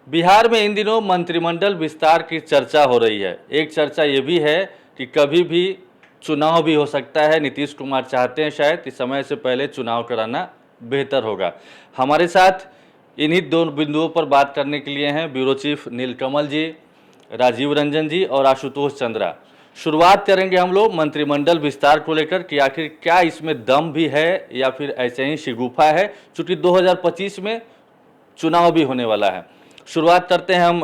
बिहार में इन दिनों मंत्रिमंडल विस्तार की चर्चा हो रही है। एक चर्चा ये भी है कि कभी भी चुनाव भी हो सकता है। नीतीश कुमार चाहते हैं शायद कि समय से पहले चुनाव कराना बेहतर होगा। हमारे साथ इन्हीं दो बिंदुओं पर बात करने के लिए हैं ब्यूरो चीफ नीलकमल जी, राजीव रंजन जी और आशुतोष चंद्रा। शुरुआत करेंगे हम लोग मंत्रिमंडल विस्तार को लेकर कि आखिर क्या इसमें दम भी है या फिर ऐसे ही शिगुफा है, चूँकि 2025 में चुनाव भी होने वाला है। शुरुआत करते हैं हम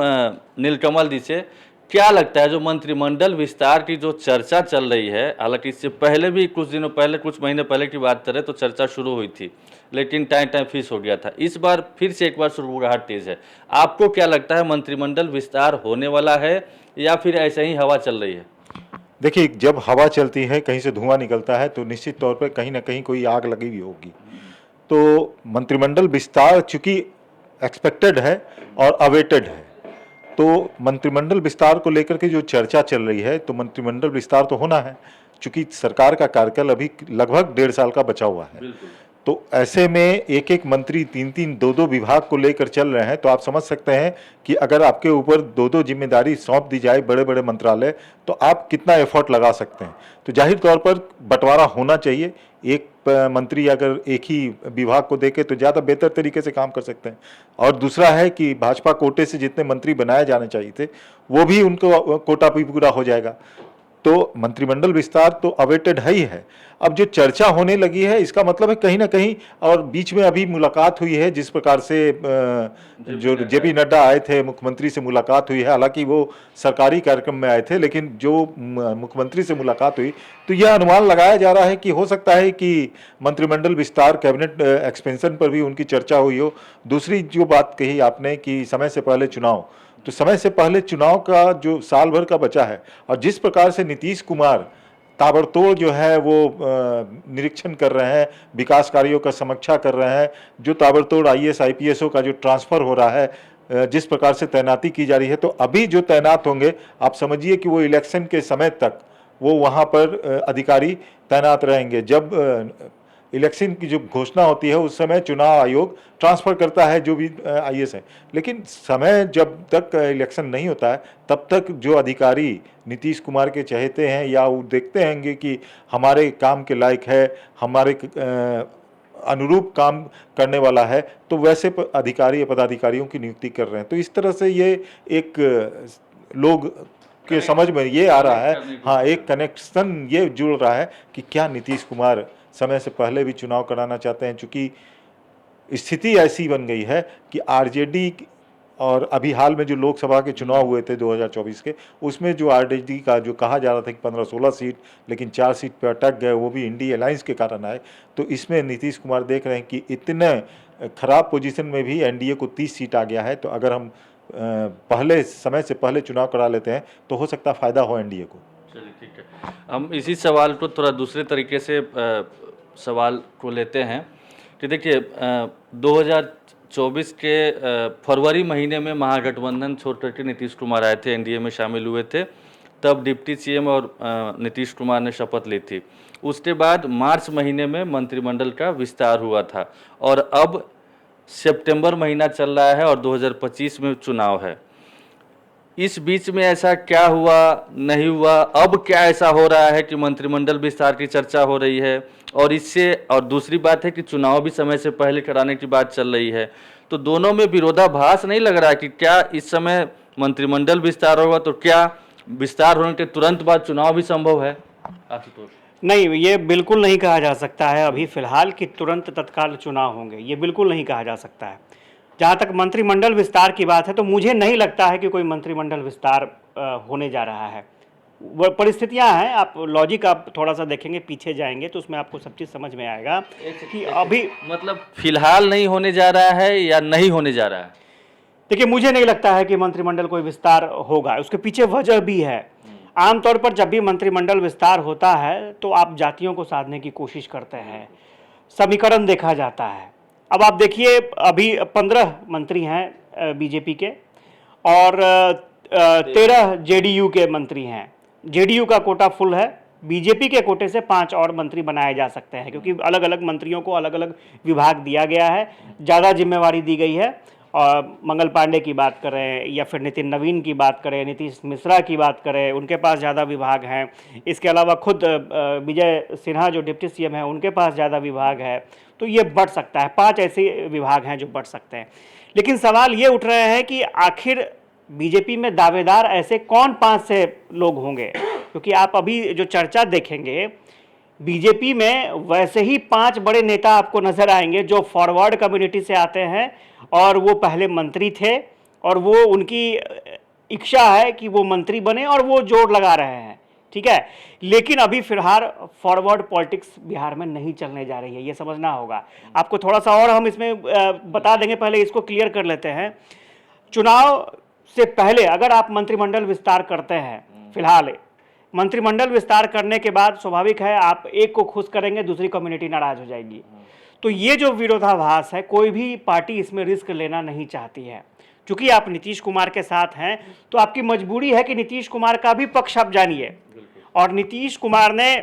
नीलकमल जी से। क्या लगता है जो मंत्रिमंडल विस्तार की जो चर्चा चल रही है, हालांकि इससे पहले भी कुछ दिनों पहले, कुछ महीने पहले की बात करें तो चर्चा शुरू हुई थी, लेकिन टाइम फिक्स हो गया था। इस बार फिर से एक बार शुरुआत तेज है। आपको क्या लगता है मंत्रिमंडल विस्तार होने वाला है या फिर ऐसे ही हवा चल रही है? देखिए, जब हवा चलती है, कहीं से धुआं निकलता है, तो निश्चित तौर पर कहीं ना कहीं कोई आग लगी हुई होगी। तो मंत्रिमंडल विस्तार चूंकि एक्सपेक्टेड है और अवेटेड है, तो मंत्रिमंडल विस्तार को लेकर के जो चर्चा चल रही है, तो मंत्रिमंडल विस्तार तो होना है, चूंकि सरकार का कार्यकाल अभी लगभग 1.5 साल का बचा हुआ है। तो ऐसे में एक एक मंत्री 3-3, 2-2 विभाग को लेकर चल रहे हैं, तो आप समझ सकते हैं कि अगर आपके ऊपर 2-2 जिम्मेदारी सौंप दी जाए, बड़े बड़े मंत्रालय, तो आप कितना एफर्ट लगा सकते हैं। तो जाहिर तौर पर बंटवारा होना चाहिए। एक मंत्री अगर एक ही विभाग को देखे तो ज़्यादा बेहतर तरीके से काम कर सकते हैं। और दूसरा है कि भाजपा कोटे से जितने मंत्री बनाए जाने चाहिए थे, वो भी उनको कोटा भी पूरा हो जाएगा। तो मंत्रिमंडल विस्तार तो अवेटेड है ही है। अब जो चर्चा होने लगी है, इसका मतलब है कहीं ना कहीं, और बीच में अभी मुलाकात हुई है, जिस प्रकार से जो जेपी नड्डा आए थे, मुख्यमंत्री से मुलाकात हुई है। हालांकि वो सरकारी कार्यक्रम में आए थे, लेकिन जो मुख्यमंत्री से मुलाकात हुई, तो यह अनुमान लगाया जा रहा है कि हो सकता है कि मंत्रिमंडल विस्तार, कैबिनेट एक्सपेंशन पर भी उनकी चर्चा हुई हो। दूसरी जो बात कही आपने कि समय से पहले चुनाव, तो समय से पहले चुनाव का जो साल भर का बचा है, और जिस प्रकार से नीतीश कुमार ताबड़तोड़ जो है वो निरीक्षण कर रहे हैं, विकास कार्यों का समीक्षा कर रहे हैं, जो ताबड़तोड़ आईएएस आईपीएसओ का जो ट्रांसफर हो रहा है, जिस प्रकार से तैनाती की जा रही है, तो अभी जो तैनात होंगे, आप समझिए कि वो इलेक्शन के समय तक वो वहाँ पर अधिकारी तैनात रहेंगे। जब इलेक्शन की जो घोषणा होती है, उस समय चुनाव आयोग ट्रांसफर करता है जो भी आईएएस है, लेकिन समय जब तक इलेक्शन नहीं होता है, तब तक जो अधिकारी नीतीश कुमार के चाहते हैं या वो देखते हैं कि हमारे काम के लायक है, हमारे अनुरूप काम करने वाला है, तो वैसे अधिकारी या पदाधिकारियों की नियुक्ति कर रहे हैं। तो इस तरह से ये एक लोग के समझ में ये आ रहा है, हाँ, एक कनेक्शन ये जुड़ रहा है कि क्या नीतीश कुमार समय से पहले भी चुनाव कराना चाहते हैं। चूंकि स्थिति ऐसी बन गई है कि आरजेडी और अभी हाल में जो लोकसभा के चुनाव हुए थे 2024 के, उसमें जो आरजेडी का जो कहा जा रहा था कि 15-16 सीट, लेकिन 4 सीट पर अटक गए, वो भी इंडी अलायंस के कारण आए। तो इसमें नीतीश कुमार देख रहे हैं कि इतने खराब पोजीशन में भी एनडीए को 30 सीट आ गया है, तो अगर हम पहले समय से पहले चुनाव करा लेते हैं तो हो सकता है फायदा हो एनडीए को। चलिए, ठीक है। हम इसी सवाल को थोड़ा दूसरे तरीके से सवाल को लेते हैं कि देखिए 2024 के फरवरी महीने में महागठबंधन छोड़ करके नीतीश कुमार आए थे, एनडीए में शामिल हुए थे। तब डिप्टी सीएम और नीतीश कुमार ने शपथ ली थी। उसके बाद मार्च महीने में मंत्रिमंडल का विस्तार हुआ था और अब सितंबर महीना चल रहा है और 2025 में चुनाव है। इस बीच में ऐसा क्या हुआ, नहीं हुआ, अब क्या ऐसा हो रहा है कि मंत्रिमंडल विस्तार की चर्चा हो रही है? और इससे, और दूसरी बात है कि चुनाव भी समय से पहले कराने की बात चल रही है, तो दोनों में विरोधाभास नहीं लग रहा है कि क्या इस समय मंत्रिमंडल विस्तार होगा तो क्या विस्तार होने के तुरंत बाद चुनाव भी संभव है? आशुतोष। नहीं, ये बिल्कुल नहीं कहा जा सकता है अभी फ़िलहाल कि तुरंत तत्काल चुनाव होंगे, ये बिल्कुल नहीं कहा जा सकता है। जहाँ तक मंत्रिमंडल विस्तार की बात है, तो मुझे नहीं लगता है कि कोई मंत्रिमंडल विस्तार होने जा रहा है। वो परिस्थितियाँ हैं, आप लॉजिक आप थोड़ा सा देखेंगे, पीछे जाएंगे तो उसमें आपको सब चीज़ समझ में आएगा कि अभी मतलब फिलहाल नहीं होने जा रहा है या नहीं होने जा रहा है? देखिए, मुझे नहीं लगता है कि मंत्रिमंडल कोई विस्तार होगा। उसके पीछे वजह भी है। आमतौर पर जब भी मंत्रिमंडल विस्तार होता है तो आप जातियों को साधने की कोशिश करते हैं, समीकरण देखा जाता है। अब आप देखिए, अभी 15 मंत्री हैं बीजेपी के और 13 जेडीयू के मंत्री हैं। जेडीयू का कोटा फुल है, बीजेपी के कोटे से 5 और मंत्री बनाए जा सकते हैं, क्योंकि अलग अलग मंत्रियों को अलग अलग विभाग दिया गया है, ज़्यादा जिम्मेवारी दी गई है और मंगल पांडे की बात करें या फिर नितिन नवीन की बात करें, नीतीश मिश्रा की बात करें, उनके पास ज़्यादा विभाग हैं। इसके अलावा खुद विजय सिन्हा जो डिप्टी सीएम हैं उनके पास ज़्यादा विभाग है। तो ये बढ़ सकता है, 5 ऐसे विभाग हैं जो बढ़ सकते हैं। लेकिन सवाल ये उठ रहे हैं कि आखिर बीजेपी में दावेदार ऐसे कौन 5 से लोग होंगे, क्योंकि आप अभी जो चर्चा देखेंगे बीजेपी में वैसे ही 5 बड़े नेता आपको नजर आएंगे जो फॉरवर्ड कम्युनिटी से आते हैं और वो पहले मंत्री थे और वो उनकी इच्छा है कि वो मंत्री बने और वो जोर लगा रहे हैं, ठीक है। लेकिन अभी फिलहाल फॉरवर्ड पॉलिटिक्स बिहार में नहीं चलने जा रही है, ये समझना होगा आपको। थोड़ा सा और हम इसमें बता देंगे, पहले इसको क्लियर कर लेते हैं। चुनाव से पहले अगर आप मंत्रिमंडल विस्तार करते हैं, फिलहाल मंत्रिमंडल विस्तार करने के बाद स्वाभाविक है आप एक को खुश करेंगे, दूसरी कम्युनिटी नाराज हो जाएगी। तो ये जो विरोधाभास है, कोई भी पार्टी इसमें रिस्क लेना नहीं चाहती है। क्योंकि आप नीतीश कुमार के साथ हैं तो आपकी मजबूरी है कि नीतीश कुमार का भी पक्ष आप जानिए। और नीतीश कुमार ने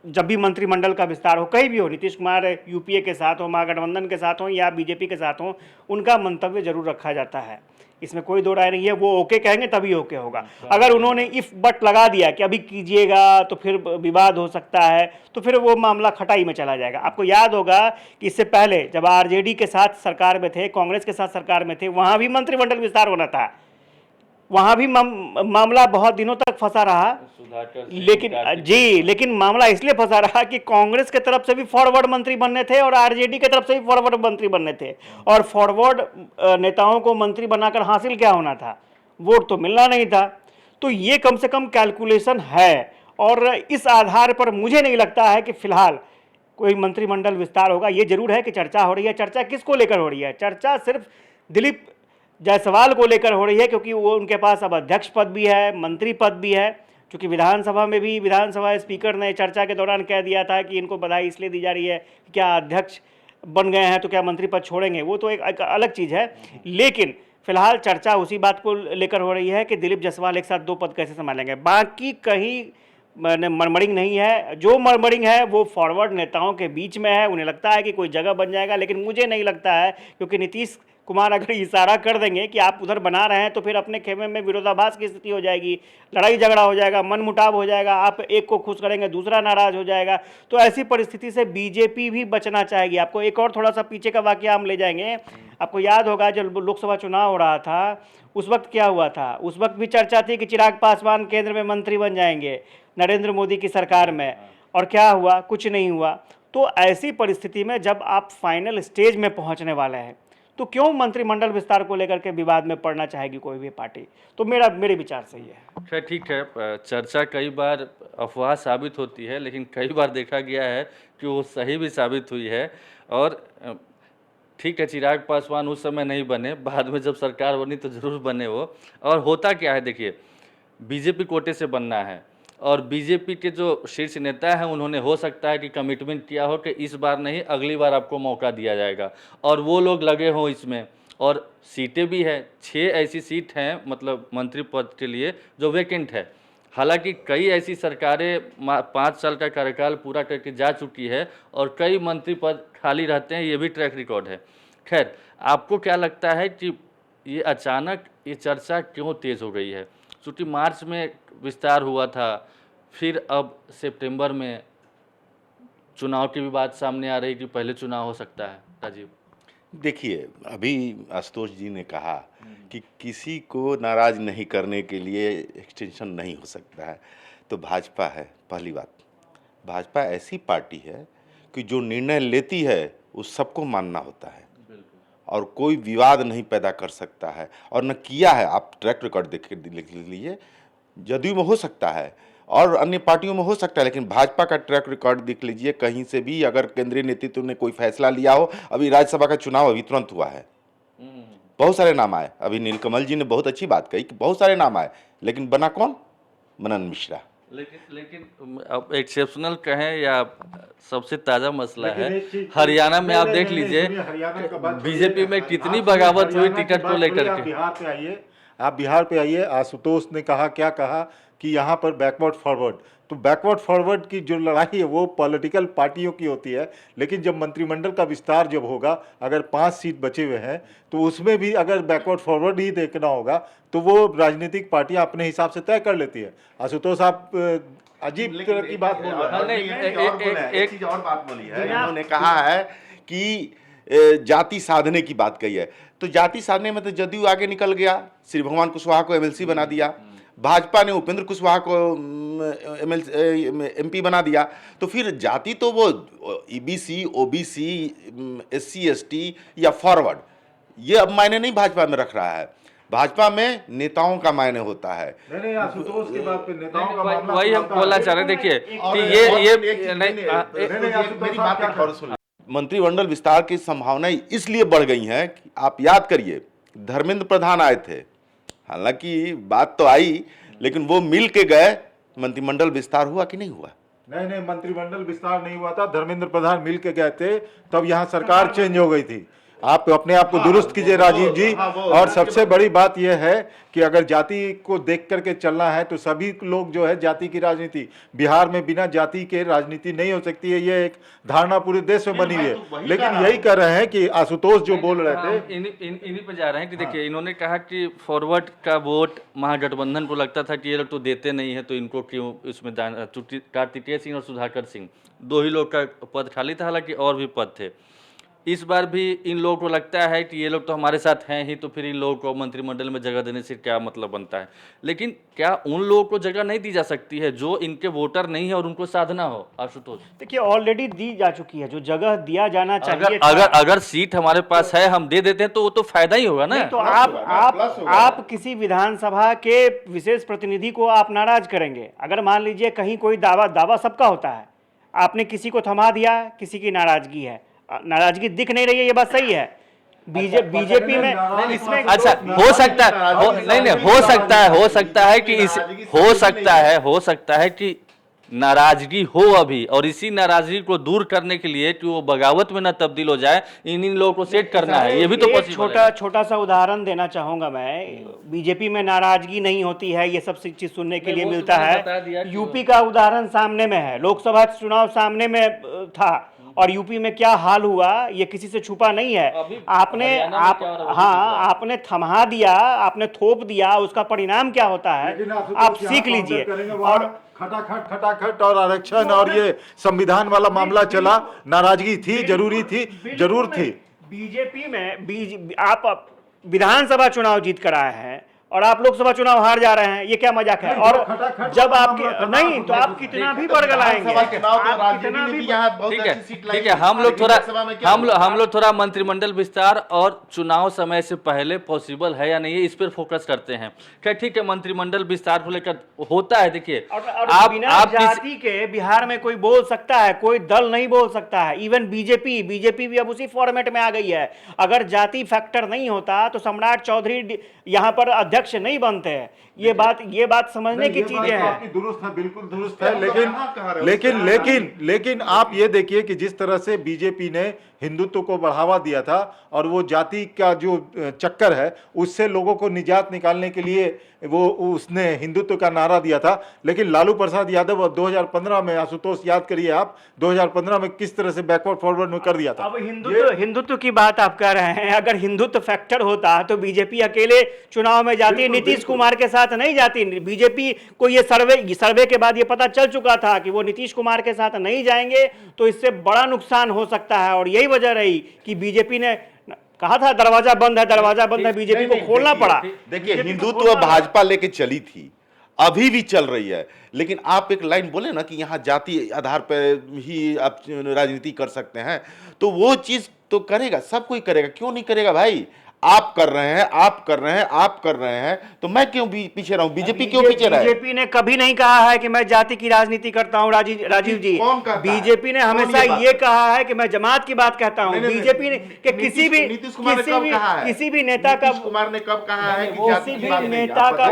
जब भी मंत्रिमंडल का विस्तार हो, कहीं भी हो, नीतीश कुमार यूपीए के साथ हो, महागठबंधन के साथ हो या बीजेपी के साथ हो, उनका मंतव्य जरूर रखा जाता है, इसमें कोई दो राय नहीं है। वो ओके कहेंगे तभी ओके होगा। अगर उन्होंने इफ बट लगा दिया कि अभी कीजिएगा तो फिर विवाद हो सकता है, तो फिर वो मामला खटाई में चला जाएगा। आपको याद होगा कि इससे पहले जब आरजेडी के साथ सरकार में थे, कांग्रेस के साथ सरकार में थे, वहां भी मंत्रिमंडल विस्तार होना था, वहां भी मामला बहुत दिनों तक फंसा रहा। लेकिन मामला इसलिए फंसा रहा कि कांग्रेस के तरफ से भी फॉरवर्ड मंत्री बनने थे और आरजेडी की तरफ से भी फॉरवर्ड मंत्री बनने थे, और फॉरवर्ड नेताओं को मंत्री बनाकर हासिल क्या होना था, वोट तो मिलना नहीं था। तो ये कम से कम कैलकुलेशन है, और इस आधार पर मुझे नहीं लगता है कि फिलहाल कोई मंत्रिमंडल विस्तार होगा। ये जरूर है कि चर्चा हो रही है। चर्चा किसको लेकर हो रही है? चर्चा सिर्फ दिलीप जायसवाल को लेकर हो रही है, क्योंकि वो उनके पास अब अध्यक्ष पद भी है, मंत्री पद भी है। क्योंकि विधानसभा में भी विधानसभा स्पीकर ने चर्चा के दौरान कह दिया था कि इनको बधाई इसलिए दी जा रही है कि क्या अध्यक्ष बन गए हैं तो क्या मंत्री पद छोड़ेंगे, वो तो एक अलग चीज़ है। लेकिन फिलहाल चर्चा उसी बात को लेकर हो रही है कि दिलीप जायसवाल एक साथ 2 पद कैसे संभालेंगे। बाकी कहीं मरमरिंग नहीं है। जो मरमरिंग है वो फॉरवर्ड नेताओं के बीच में है, उन्हें लगता है कि कोई जगह बन जाएगा। लेकिन मुझे नहीं लगता है, क्योंकि नीतीश कुमार अगर इशारा कर देंगे कि आप उधर बना रहे हैं तो फिर अपने खेमे में विरोधाभास की स्थिति हो जाएगी, लड़ाई झगड़ा हो जाएगा, मनमुटाव हो जाएगा, आप एक को खुश करेंगे दूसरा नाराज हो जाएगा। तो ऐसी परिस्थिति से बीजेपी भी बचना चाहेगी। आपको एक और थोड़ा सा पीछे का वाकया हम ले जाएंगे। आपको याद होगा जब लोकसभा चुनाव हो रहा था उस वक्त क्या हुआ था? उस वक्त भी चर्चा थी कि चिराग पासवान केंद्र में मंत्री बन जाएंगे नरेंद्र मोदी की सरकार में, और क्या हुआ? कुछ नहीं हुआ। तो ऐसी परिस्थिति में जब आप फाइनल स्टेज में पहुंचने वाले हैं तो क्यों मंत्रिमंडल विस्तार को लेकर के विवाद में पड़ना चाहेगी कोई भी पार्टी? तो मेरे विचार से ये है। खैर ठीक है, चर्चा कई बार अफवाह साबित होती है, लेकिन कई बार देखा गया है कि वो सही भी साबित हुई है। और ठीक है, चिराग पासवान उस समय नहीं बने, बाद में जब सरकार बनी तो ज़रूर बने वो। और होता क्या है, देखिए बीजेपी कोटे से बनना है, और बीजेपी के जो शीर्ष नेता हैं उन्होंने हो सकता है कि कमिटमेंट किया हो कि इस बार नहीं अगली बार आपको मौका दिया जाएगा, और वो लोग लगे हों इसमें। और सीटें भी हैं, 6 ऐसी सीट हैं मतलब मंत्री पद के लिए जो वैकेंट है। हालांकि कई ऐसी सरकारें 5 साल का कार्यकाल पूरा करके जा चुकी है और कई मंत्री पद खाली रहते हैं, ये भी ट्रैक रिकॉर्ड है। खैर, आपको क्या लगता है कि ये अचानक ये चर्चा क्यों तेज़ हो गई है? क्योंकि मार्च में विस्तार हुआ था, फिर अब सितंबर में चुनाव की भी बात सामने आ रही कि पहले चुनाव हो सकता है। राजीव, देखिए, अभी आशुतोष जी ने कहा कि किसी को नाराज नहीं करने के लिए एक्सटेंशन नहीं हो सकता है। तो भाजपा है, पहली बात, भाजपा ऐसी पार्टी है कि जो निर्णय लेती है उस सबको मानना होता है और कोई विवाद नहीं पैदा कर सकता है, और न किया है। आप ट्रैक रिकॉर्ड देख लीजिए, जदयू में हो सकता है और अन्य पार्टियों में हो सकता है, लेकिन भाजपा का ट्रैक रिकॉर्ड देख लीजिए। कहीं से भी अगर केंद्रीय नेतृत्व ने कोई फैसला लिया हो, अभी राज्यसभा का चुनाव अभी तुरंत हुआ है, बहुत सारे नाम आए। अभी नीलकमल जी ने बहुत अच्छी बात कही कि बहुत सारे नाम आए, लेकिन बना कौन? मनन मिश्रा। लेकिन अब एक्सेप्शनल कहें या सबसे ताज़ा मसला है हरियाणा में। आप देख लीजिए बीजेपी में कितनी बगावत हुई टिकट को लेकर के। आप बिहार पे आइए। आशुतोष ने कहा, क्या कहा कि यहाँ पर बैकवर्ड फॉरवर्ड, तो बैकवर्ड फॉरवर्ड की जो लड़ाई है वो पॉलिटिकल पार्टियों की होती है, लेकिन जब मंत्रिमंडल का विस्तार जब होगा, अगर 5 सीट बचे हुए हैं तो उसमें भी अगर बैकवर्ड फॉरवर्ड ही देखना होगा तो वो राजनीतिक पार्टियां अपने हिसाब से तय कर लेती है। आशुतोष, आप अजीब तरह की बात बोल रहे हैं। एक चीज और बात बोली है, इन्होंने कहा है कि जाति साधने की बात कही है, तो जाति साधने में तो जदयू आगे निकल गया, श्री भगवान कुशवाहा को एमएलसी बना दिया, भाजपा ने उपेंद्र कुशवाहा को एमपी बना दिया, तो फिर जाति तो वो ईबीसी, ओबीसी, एससी, एसटी या फॉरवर्ड, ये अब मायने नहीं भाजपा में रख रहा है। भाजपा में नेताओं का मायने होता है। नहीं, आशुतोष की बात पे नेताओं का मामला वही हम बोलना चाह रहे, देखिए कि मेरी बात एक और सुन। मंत्रिमंडल विस्तार की संभावनाएं इसलिए बढ़ गई हैं कि आप याद करिए, धर्मेंद्र प्रधान आए थे, हालांकि बात तो आई, लेकिन वो मिल के गए, मंत्रिमंडल विस्तार हुआ कि नहीं हुआ? नहीं, मंत्रिमंडल विस्तार नहीं हुआ था, धर्मेंद्र प्रधान मिल के गए थे, तब यहाँ सरकार चेंज हो गई थी। आप अपने आप को दुरुस्त कीजिए राजीव जी। और सबसे बड़ी बात यह है कि अगर जाति को देख करके चलना है तो सभी लोग जो है जाति की राजनीति, बिहार में बिना जाति के राजनीति नहीं हो सकती है, ये एक धारणा पूरे देश में बनी हुई है। लेकिन यही कर रहे हैं कि आशुतोष जो बोल रहे थे, इन्हीं पे जा रहे हैं कि देखिए इन्होंने कहा कि फॉरवर्ड का वोट महागठबंधन को लगता था कि ये लोग तो देते नहीं है, तो इनको क्यों इसमें कार्तिकेय सिंह और सुधाकर सिंह, 2 ही लोग का पद खाली था, हालांकि और भी पद थे। इस बार भी इन लोगों को लगता है कि ये लोग तो हमारे साथ हैं ही, तो फिर इन लोगों को मंत्रिमंडल में जगह देने से क्या मतलब बनता है। लेकिन क्या उन लोगों को जगह नहीं दी जा सकती है जो इनके वोटर नहीं है और उनको साधना हो? आशुतोष, देखिए ऑलरेडी दी जा चुकी है, जो जगह दिया जाना चाहिए अगर सीट हमारे पास है, हम दे देते हैं तो वो तो फायदा ही होगा ना। तो आप किसी विधानसभा के विशेष प्रतिनिधि को आप नाराज करेंगे। अगर मान लीजिए कहीं कोई दावा सबका होता है, आपने किसी को थमा दिया, किसी की नाराजगी है, नाराजगी दिख नहीं रही है, ये बात सही है। बीजेपी में इसमें अच्छा हो सकता है, हो सकता है कि नाराजगी हो अभी, और इसी नाराजगी को दूर करने के लिए कि वो बगावत में ना तब्दील हो जाए, इन लोगों को सेट करना है, ये भी तो पॉसिबल है। छोटा सा उदाहरण देना चाहूंगा मैं। बीजेपी में नाराजगी नहीं होती है, ये सब चीज सुनने के लिए मिलता है। यूपी का उदाहरण सामने में है, लोकसभा चुनाव सामने में था और यूपी में क्या हाल हुआ ये किसी से छुपा नहीं है। आपने थमा दिया, आपने थोप दिया, उसका परिणाम क्या होता है आप सीख लीजिए। और खटाखट और आरक्षण और ये संविधान वाला मामला चला, नाराजगी थी, जरूर थी। बीजेपी में आप विधानसभा चुनाव जीत कर आए हैं और आप लोकसभा चुनाव हार जा रहे हैं, ये क्या मजाक है? और जब आपके नहीं तो आप कितना भी बरगलाएंगे, ठीक है, हम लोग थोड़ा मंत्रिमंडल विस्तार और चुनाव समय से पहले पॉसिबल है या नहीं है इस पर फोकस करते हैं। क्या ठीक है, मंत्रिमंडल विस्तार को लेकर होता है। देखिए आप जाति के बिहार में कोई बोल सकता है, कोई दल नहीं बोल सकता है। इवन बीजेपी भी अब उसी फॉर्मेट में आ गई है। अगर जाति फैक्टर नहीं होता तो सम्राट चौधरी यहाँ पर अध्यक्ष नहीं बनते हैं। ये बात समझने की चीजें हैं। दुरुस्त है, बिल्कुल दुरुस्त है। लेकिन आप ये देखिए कि जिस तरह से बीजेपी ने हिंदुत्व को बढ़ावा दिया था और वो जाति का जो चक्कर है उससे लोगों को निजात निकालने के लिए उसने हिंदुत्व का नारा दिया था। लेकिन लालू प्रसाद यादव 2015 में, आशुतोष याद करिए आप, 2015 में किस तरह से बैकवर्ड फॉरवर्ड में कर दिया था। अब हिंदुत्व की बात आप कर रहे हैं, अगर हिंदुत्व फैक्टर होता तो बीजेपी अकेले चुनाव में जाती, नीतीश कुमार के साथ नहीं जाती। बीजेपी को ये सर्वे के बाद ये पता चल चुका था कि वो नीतीश कुमार के साथ नहीं जाएंगे तो इससे बड़ा नुकसान हो सकता है। और यही वजह रही कि बीजेपी ने कहा था दरवाजा बंद है, बीजेपी को खोलना पड़ा। देखिए हिंदुत्व भाजपा लेके चली थी, अभी भी चल रही है, लेकिन आप एक लाइन बोले ना कि यहाँ जाति आधार पर ही आप राजनीति कर सकते हैं, तो वो चीज तो करेगा, सब कोई करेगा, क्यों नहीं करेगा भाई? आप कर रहे हैं, तो मैं क्यों पीछे रहूं? बीजेपी क्यों पीछे रहे? बीजेपी ने कभी नहीं कहा है कि मैं जाति की राजनीति करता हूं राजीव जी। बीजेपी ने हमेशा ये कहा है कि मैं जमात की बात कहता हूं। बीजेपी ने कि किसी भी नेता का, नीतीश कुमार ने कब कहा है कि किसी भी नेता का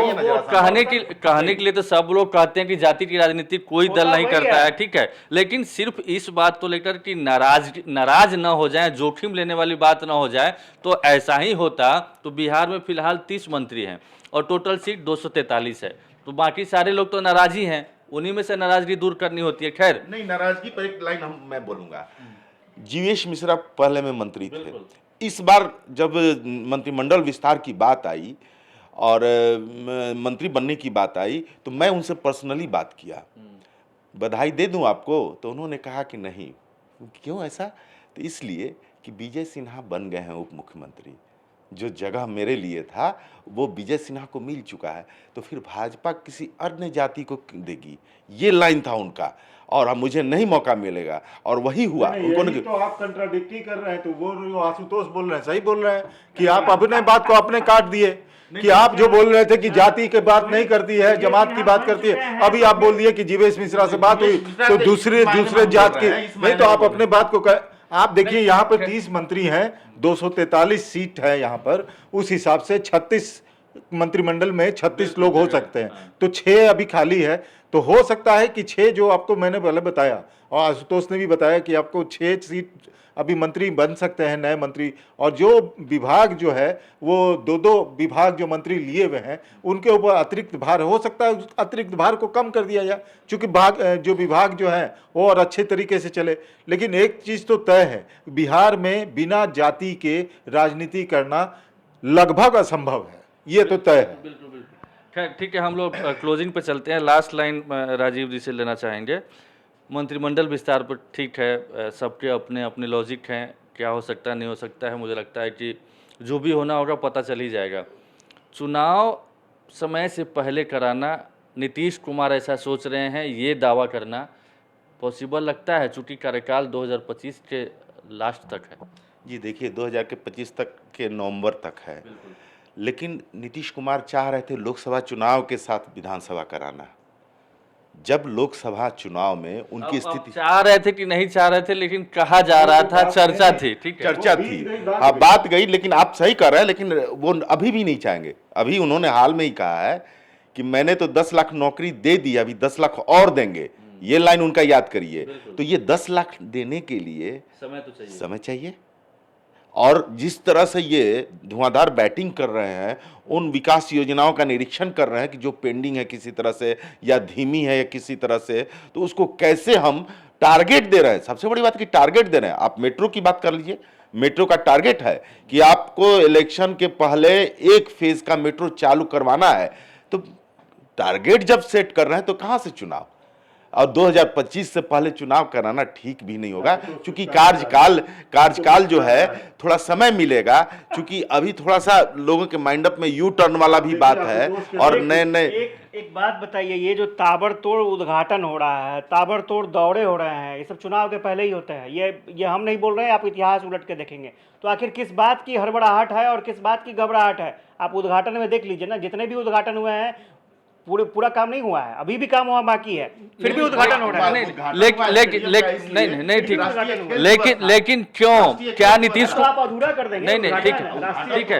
कहने के लिए तो सब लोग कहते हैं कि जाति की राजनीति कोई दल नहीं करता है, ठीक है, लेकिन सिर्फ इस बात को लेकर कि नाराज न हो जाए, जोखिम लेने वाली बात न हो जाए, तो ऐसा ही होता तो बिहार में फिलहाल 30 मंत्री हैं और टोटल सीट 243 है, तो बाकी सारे लोग तो नाराज ही हैं। उन्हीं में से नाराजगी दूर करनी होती है। खैर, नहीं, नाराजगी पर एक लाइन मैं बोलूंगा। जीवेश मिश्रा पहले में मंत्री थे। इस बार जब मंत्रिमंडल विस्तार की बात आई और मंत्री बनने की बात आई तो मैं उनसे पर्सनली बात किया, बधाई दे दूं आपको, तो उन्होंने कहा कि नहीं। क्यों ऐसा? तो इसलिए कि विजय सिन्हा बन गए हैं उप मुख्यमंत्री, जो जगह मेरे लिए था वो विजय सिन्हा को मिल चुका है, तो फिर भाजपा किसी अन्य जाति को क्यों देगी? ये लाइन था उनका, और अब मुझे नहीं मौका मिलेगा, और वही हुआ। यही तो आप कंट्राडिक्टी कर रहे हैं। तो वो आशुतोष बोल रहे हैं, सही बोल रहे हैं कि आप अपने बात को अपने काट दिए कि आप जो बोल रहे थे कि जाति की बात नहीं करती है, जमात की बात करती है, अभी आप बोल दिए कि जीवेश मिश्रा से बात हुई तो दूसरे जात की नहीं। तो आप अपने बात को आप देखिए, यहाँ पर 30 मंत्री हैं, 243 सीट है यहाँ पर, उस हिसाब से 36 मंत्रिमंडल में 36 लोग हो सकते हैं, तो 6 अभी खाली है। तो हो सकता है कि 6 जो आपको मैंने पहले बताया और आशुतोष ने भी बताया कि आपको 6 सीट अभी मंत्री बन सकते हैं, नए मंत्री। और जो विभाग जो है वो 2-2 विभाग जो मंत्री लिए हुए हैं उनके ऊपर अतिरिक्त भार हो सकता है, उस अतिरिक्त भार को कम कर दिया जाए, क्योंकि जो विभाग जो है वो और अच्छे तरीके से चले। लेकिन एक चीज़ तो तय है, बिहार में बिना जाति के राजनीति करना लगभग असंभव है, ये तो तय है। बिल्कुल बिल्कुल। खैर ठीक है, हम लोग क्लोजिंग पे चलते हैं। लास्ट लाइन राजीव जी से लेना चाहेंगे। मंत्रिमंडल विस्तार पर ठीक है, सबके अपने अपने लॉजिक हैं, क्या हो सकता है नहीं हो सकता है, मुझे लगता है कि जो भी होना होगा पता चल ही जाएगा। चुनाव समय से पहले कराना, नीतीश कुमार ऐसा सोच रहे हैं, ये दावा करना पॉसिबल लगता है, चूँकि कार्यकाल 2025 के लास्ट तक है। जी देखिए, 2025 तक के नवंबर तक है, लेकिन नीतीश कुमार चाह रहे थे लोकसभा चुनाव के साथ विधानसभा कराना। जब लोकसभा चुनाव में उनकी स्थिति चाह रहे थे कि नहीं चाह रहे थे, लेकिन कहा जा रहा था, चर्चा थी, ठीक है, चर्चा थी, हाँ बात गई। लेकिन आप सही कर रहे हैं, लेकिन वो अभी भी नहीं चाहेंगे। अभी उन्होंने हाल में ही कहा है कि मैंने तो 10 लाख नौकरी दे दी, अभी 10 लाख और देंगे। ये लाइन उनका याद करिए। तो ये 10 लाख देने के लिए समय चाहिए। और जिस तरह से ये धुआंधार बैटिंग कर रहे हैं, उन विकास योजनाओं का निरीक्षण कर रहे हैं कि जो पेंडिंग है किसी तरह से या धीमी है या किसी तरह से, तो उसको कैसे हम टारगेट दे रहे हैं। सबसे बड़ी बात कि टारगेट दे रहे हैं। आप मेट्रो की बात कर लीजिए, मेट्रो का टारगेट है कि आपको इलेक्शन के पहले 1 फेज का मेट्रो चालू करवाना है। तो टारगेट जब सेट कर रहे हैं तो कहां से चुनाव? और 2025 से पहले चुनाव कराना ठीक भी नहीं होगा, क्योंकि कार्यकाल जो है थोड़ा समय मिलेगा, क्योंकि अभी थोड़ा सा लोगों के माइंड अप में यू टर्न वाला भी बात है। और नए एक बात बताइए, ये जो ताबड़तोड़ उद्घाटन हो रहा है, ताबड़तोड़ दौरे हो रहे हैं, ये सब चुनाव के पहले ही होते हैं। ये हम नहीं बोल रहे हैं, आप इतिहास उलट के देखेंगे तो आखिर किस बात की हड़बड़ाहट है और किस बात की घबराहट है? आप उद्घाटन में देख लीजिए ना, जितने भी उद्घाटन हुए हैं पूरा काम नहीं हुआ है, अभी भी काम हुआ बाकी है, फिर भी उद्घाटन हो रहा है। नहीं ठीक, लेकिन क्यों, क्या नीतीश को आप अधूरा कर देंगे? नहीं ठीक है,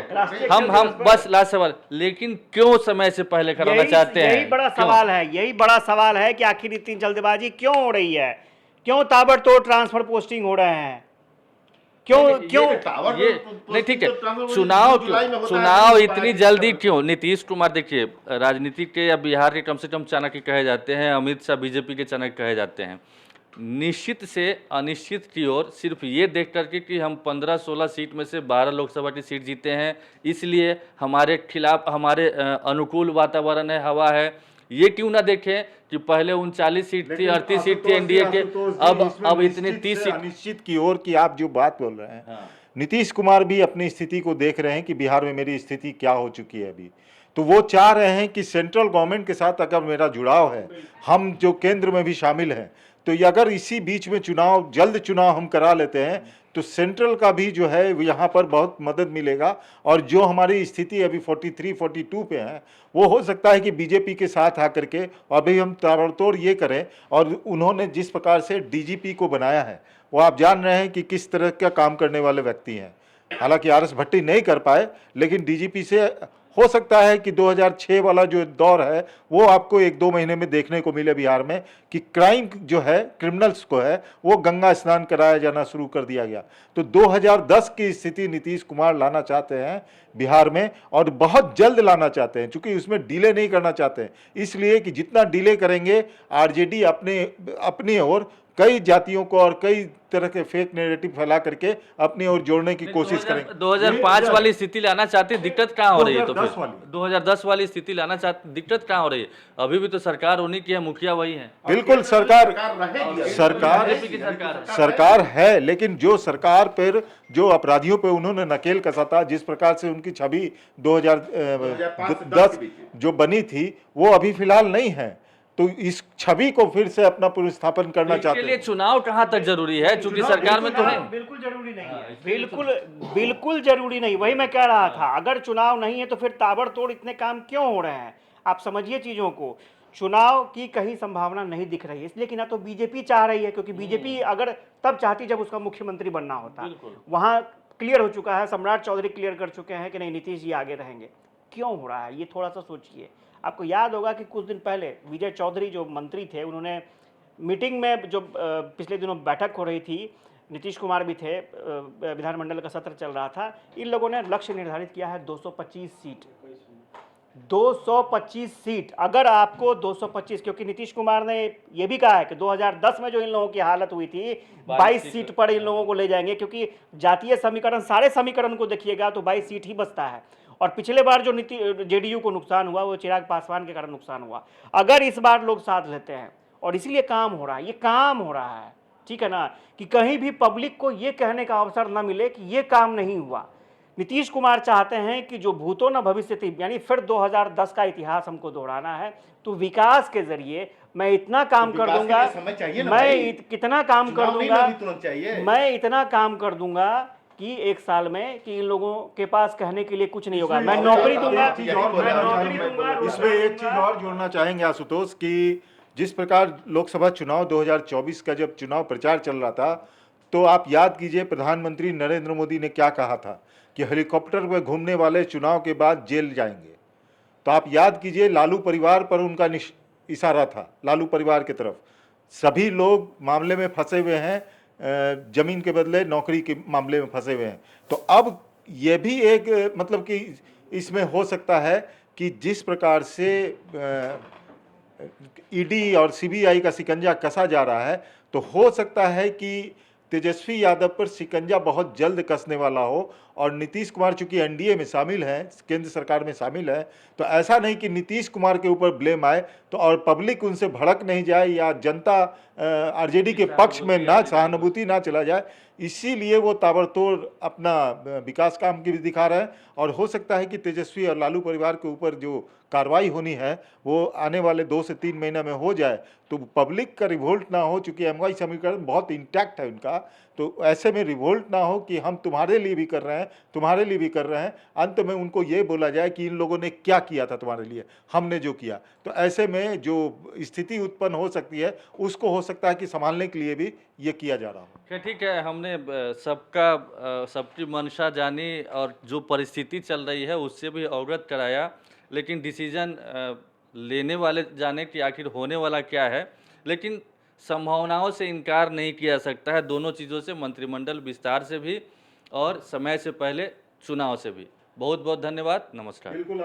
हम बस लास्ट सवाल, लेकिन क्यों समय से पहले कराना चाहते हैं? यही बड़ा सवाल है कि आखिर इतनी जल्दबाजी क्यों हो रही है? क्यों ताबड़तोड़ ट्रांसफर पोस्टिंग हो रहे हैं? क्यों ये नहीं ठीक है, चुनाव इतनी जल्दी क्यों? नीतीश कुमार देखिए, राजनीति के या बिहार के कम से कम चाणक्य कहे जाते हैं, अमित शाह बीजेपी के चाणक्य कहे जाते हैं। निश्चित से अनिश्चित की ओर सिर्फ ये देख करके कि हम 15-16 सीट में से 12 लोकसभा की सीट जीते हैं, इसलिए हमारे खिलाफ, हमारे अनुकूल वातावरण है, हवा है, ये क्यों ना देखें कि पहले 39 सीट थी, 38 सीट थी एनडीए के, अब इतने 30 सीट। अनिश्चित की ओर की आप जो बात बोल रहे हैं, नीतीश कुमार भी अपनी स्थिति को देख रहे हैं कि बिहार में मेरी स्थिति क्या हो चुकी है अभी। तो वो चाह रहे हैं कि सेंट्रल गवर्नमेंट के साथ अगर मेरा जुड़ाव है, हम जो केंद्र में भी शामिल हैं, तो अगर इसी बीच में जल्द चुनाव हम करा लेते हैं तो सेंट्रल का भी जो है यहाँ पर बहुत मदद मिलेगा। और जो हमारी स्थिति अभी 43-42 पे है, वो हो सकता है कि बीजेपी के साथ आकर के अभी हम ताबड़तोड़ ये करें। और उन्होंने जिस प्रकार से डीजीपी को बनाया है, वो आप जान रहे हैं कि किस तरह का काम करने वाले व्यक्ति हैं। हालांकि आरएस भट्टी नहीं कर पाए, लेकिन डीजीपी से हो सकता है कि 2006 वाला जो दौर है वो आपको 1-2 महीने में देखने को मिले बिहार में, कि क्राइम जो है, क्रिमिनल्स को है, वो गंगा स्नान कराया जाना शुरू कर दिया गया। तो 2010 की स्थिति नीतीश कुमार लाना चाहते हैं बिहार में, और बहुत जल्द लाना चाहते हैं, क्योंकि उसमें डिले नहीं करना चाहते हैं। इसलिए कि जितना डिले करेंगे आरजेडी अपनी ओर कई जातियों को और कई तरह के फेक नैरेटिव फैला करके अपनी ओर जोड़ने की कोशिश करेंगे। 2005 वाली स्थिति लाना चाहते, दिक्कत कहाँ हो रही है? तो 2010 फिर वाली। 2010 वाली स्थिति लाना चाहते, दिक्कत कहाँ हो रही है? अभी भी तो सरकार उन्हीं की है, मुखिया वही है। बिल्कुल बीजेपी की सरकार है। सरकार है, लेकिन जो सरकार पर जो अपराधियों पे उन्होंने नकेल कसा था, जिस प्रकार से उनकी छवि 2010 जो बनी थी, वो अभी फिलहाल नहीं है। तो इस छवि को फिर से अपना पुनर्स्थापन करना चाहते इसके लिए हैं। चुनाव कहाँ तक जरूरी है? चूंकि सरकार में तो है। बिल्कुल जरूरी नहीं है, बिल्कुल जरूरी नहीं। वही मैं कह रहा था, अगर चुनाव नहीं है तो फिर ताबड़तोड़ इतने काम क्यों हो रहे हैं? आप समझिए चीजों को। चुनाव की कहीं संभावना नहीं दिख रही है, इसलिए कि ना तो बीजेपी चाह रही है, क्योंकि बीजेपी अगर तब चाहती जब उसका मुख्यमंत्री बनना होता। वहां क्लियर हो चुका है, सम्राट चौधरी क्लियर कर चुके हैं कि नहीं, नीतीश जी आगे रहेंगे। क्यों हो रहा है ये थोड़ा सा सोचिए। आपको याद होगा कि कुछ दिन पहले विजय चौधरी जो मंत्री थे, उन्होंने मीटिंग में जो पिछले दिनों बैठक हो रही थी, नीतीश कुमार भी थे, विधानमंडल का सत्र चल रहा था, इन लोगों ने लक्ष्य निर्धारित किया है 225 सीट। 225 सीट। अगर आपको 225, क्योंकि नीतीश कुमार ने यह भी कहा है कि 2010 में जो इन लोगों की हालत हुई थी, 22 सीट पर इन लोगों को ले जाएंगे, क्योंकि जातीय समीकरण, सारे समीकरण को देखिएगा तो 22 सीट ही बचता है। और पिछले बार जो जेडीयू को नुकसान हुआ वो चिराग पासवान के कारण नुकसान हुआ। अगर इस बार लोग साथ लेते हैं, और इसीलिए काम हो रहा है, ये काम हो रहा है, ठीक है ना, कि कहीं भी पब्लिक को ये कहने का अवसर न मिले कि ये काम नहीं हुआ। नीतीश कुमार चाहते हैं कि जो भूतो न भविष्यति, यानी फिर 2010 का इतिहास हमको दोहराना है, तो विकास के जरिए मैं इतना काम कर दूंगा, मैं कितना काम कर दूंगा, मैं इतना काम कर दूंगा कि एक साल में कि इन लोगों के पास कहने के लिए कुछ नहीं होगा। मैं नौकरी दूंगा, इसमें एक चीज और जोड़ना चाहेंगे आशुतोष, कि जिस प्रकार लोकसभा चुनाव 2024 का जब चुनाव प्रचार चल रहा था, तो आप याद कीजिए प्रधानमंत्री नरेंद्र मोदी ने क्या कहा था कि हेलीकॉप्टर में घूमने वाले चुनाव के बाद जेल जाएंगे। तो आप याद कीजिए, लालू परिवार पर उनका इशारा था, लालू परिवार की तरफ। सभी लोग मामले में फंसे हुए हैं, जमीन के बदले नौकरी के मामले में फंसे हुए हैं। तो अब यह भी एक मतलब कि इसमें हो सकता है कि जिस प्रकार से ईडी और सीबीआई का शिकंजा कसा जा रहा है, तो हो सकता है कि तेजस्वी यादव पर शिकंजा बहुत जल्द कसने वाला हो। और नीतीश कुमार चूंकि एनडीए में शामिल हैं, केंद्र सरकार में शामिल है, तो ऐसा नहीं कि नीतीश कुमार के ऊपर ब्लेम आए तो और पब्लिक उनसे भड़क नहीं जाए, या जनता आरजेडी के पक्ष में ना सहानुभूति ना चला जाए। इसीलिए वो ताबड़तोड़ अपना विकास काम की भी दिखा रहे हैं। और हो सकता है कि तेजस्वी और लालू परिवार के ऊपर जो कार्रवाई होनी है वो आने वाले 2 से 3 महीने में हो जाए, तो पब्लिक का रिवोल्ट ना हो, चूंकि एमवाई समीकरण बहुत इंटैक्ट है उनका। तो ऐसे में रिवोल्ट ना हो कि हम तुम्हारे लिए भी कर रहे हैं, तुम्हारे लिए भी कर रहे हैं, अंत में उनको ये बोला जाए कि इन लोगों ने क्या किया था तुम्हारे लिए, हमने जो किया। तो ऐसे में जो स्थिति उत्पन्न हो सकती है, उसको हो सकता है कि संभालने के लिए भी ये किया जा रहा हो। ठीक है, हमने सबकी मंशा जानी और जो परिस्थिति चल रही है उससे भी अवगत कराया, लेकिन डिसीजन लेने वाले जाने कि आखिर होने वाला क्या है। लेकिन संभावनाओं से इनकार नहीं किया जा सकता है, दोनों चीज़ों से, मंत्रिमंडल विस्तार से भी और समय से पहले चुनाव से भी। बहुत बहुत धन्यवाद, नमस्कार। बिल्कुल।